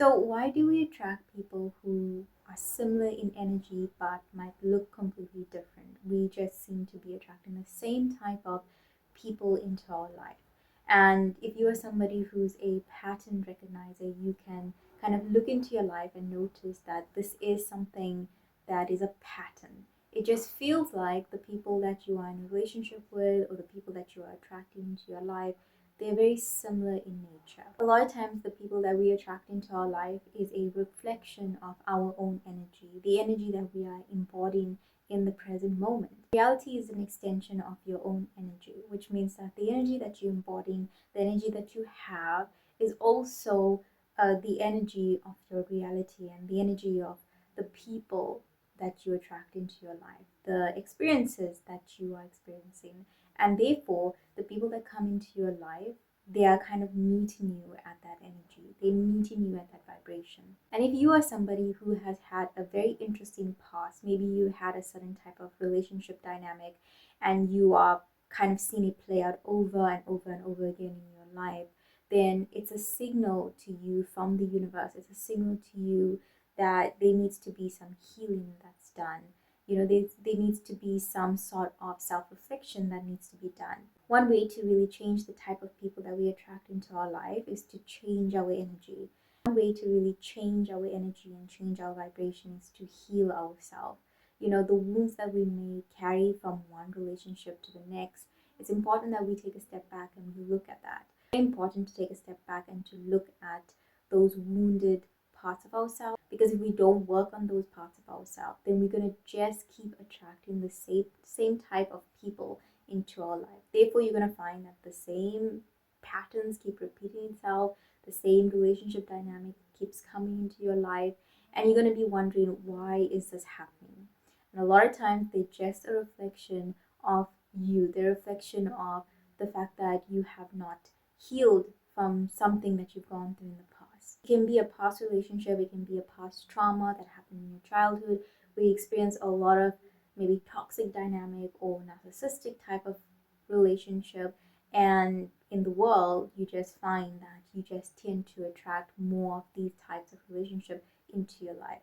So, why do we attract people who are similar in energy but might look completely different? We just seem to be attracting the same type of people into our life. And if you are somebody who's a pattern recognizer, you can kind of look into your life and notice that this is something that is a pattern. It just feels like the people that you are in a relationship with or the people that you are attracting into your life, they're very similar in nature. A lot of times, the people that we attract into our life is a reflection of our own energy, the energy that we are embodying in the present moment. Reality is an extension of your own energy, which means that the energy that you're embodying, the energy that you have, is also the energy of your reality and the energy of the people that you attract into your life, the experiences that you are experiencing. And therefore, the people that come into your life, they are kind of meeting you at that energy. They're meeting you at that vibration. And if you are somebody who has had a very interesting past, maybe you had a certain type of relationship dynamic and you are kind of seeing it play out over and over and over again in your life, then it's a signal to you from the universe. It's a signal to you that there needs to be some healing that's done. There needs to be some sort of self-reflection that needs to be done. One way to really change the type of people that we attract into our life is to change our energy. One way to really change our energy and change our vibration is to heal ourselves. The wounds that we may carry from one relationship to the next, it's important that we take a step back and we look at that. It's very important to take a step back and to look at those wounded parts of ourselves, because if we don't work on those parts of ourselves, then we're going to just keep attracting the same type of people into our life. Therefore, you're going to find that the same patterns keep repeating itself, the same relationship dynamic keeps coming into your life, and you're going to be wondering, why is this happening? And a lot of times they're just a reflection of you, they're a reflection of the fact that you have not healed from something that you've gone through in the past. It can be a past relationship, it can be a past trauma that happened in your childhood. We experience a lot of maybe toxic dynamic or narcissistic type of relationship, and in the world you just find that you just tend to attract more of these types of relationship into your life,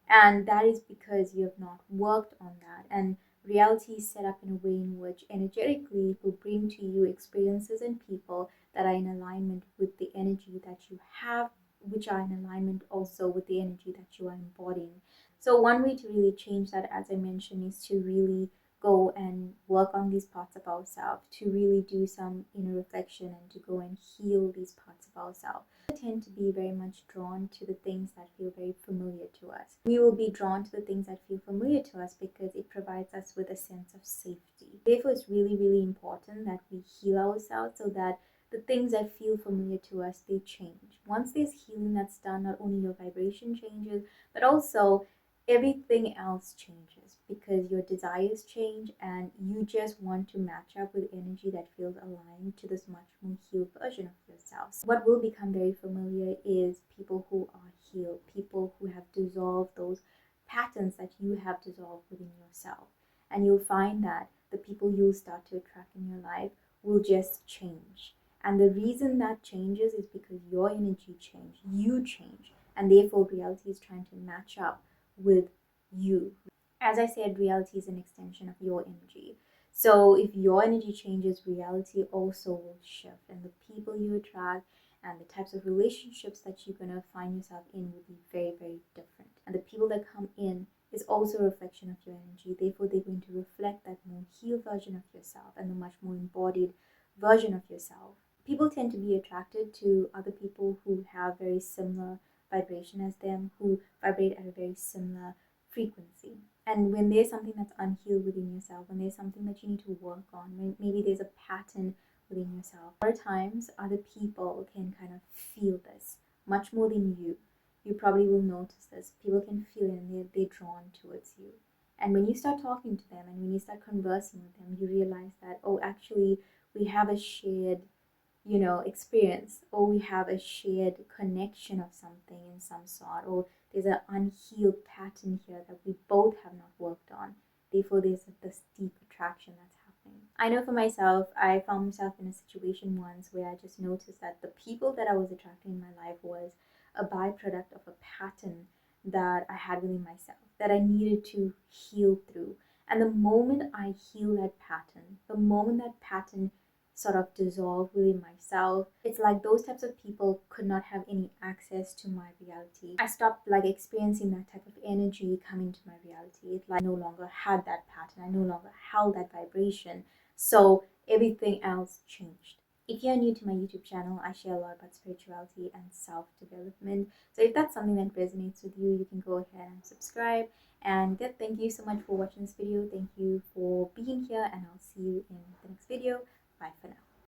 and that is because you have not worked on that. And reality is set up in a way in which energetically it will bring to you experiences and people that are in alignment with the energy that you have, which are in alignment also with the energy that you are embodying. So one way to really change that, as I mentioned, is to really go and work on these parts of ourselves, to really do some inner reflection and to go and heal these parts of ourselves. We tend to be very much drawn to the things that feel very familiar to us. We will be drawn to the things that feel familiar to us because it provides us with a sense of safety. Therefore, it's really, really important that we heal ourselves so that the things that feel familiar to us, they change. Once there's healing that's done, not only your vibration changes, but also everything else changes because your desires change and you just want to match up with energy that feels aligned to this much more healed version of yourself. So what will become very familiar is people who are healed, people who have dissolved those patterns that you have dissolved within yourself. And you'll find that the people you'll start to attract in your life will just change. And the reason that changes is because your energy changed, you change, and therefore reality is trying to match up with you. As I said, reality is an extension of your energy. So if your energy changes, reality also will shift, and the people you attract and the types of relationships that you're going to find yourself in will be very, very different. And the people that come in is also a reflection of your energy. Therefore, they're going to reflect that more healed version of yourself and the much more embodied version of yourself. People tend to be attracted to other people who have very similar vibration as them, who vibrate at a very similar frequency. And when there's something that's unhealed within yourself, when there's something that you need to work on, maybe there's a pattern within yourself, a lot of times other people can kind of feel this much more than you. You probably will notice this. People can feel it and they're drawn towards you. And when you start talking to them and when you start conversing with them, you realize that, oh, actually, we have a shared experience, or we have a shared connection of something in some sort, or there's an unhealed pattern here that we both have not worked on. Therefore, there's this deep attraction that's happening. I know for myself, I found myself in a situation once where I just noticed that the people that I was attracting in my life was a byproduct of a pattern that I had within myself that I needed to heal through. And the moment I heal that pattern, the moment that pattern sort of dissolved within myself, it's like those types of people could not have any access to my reality. I stopped like experiencing that type of energy coming to my reality. It like no longer had that pattern. I no longer held that vibration. So everything else changed. If you're new to my YouTube channel, I share a lot about spirituality and self-development. So if that's something that resonates with you, you can go ahead and subscribe. And yeah, thank you so much for watching this video. Thank you for being here, and I'll see you in the next video. Bye for now.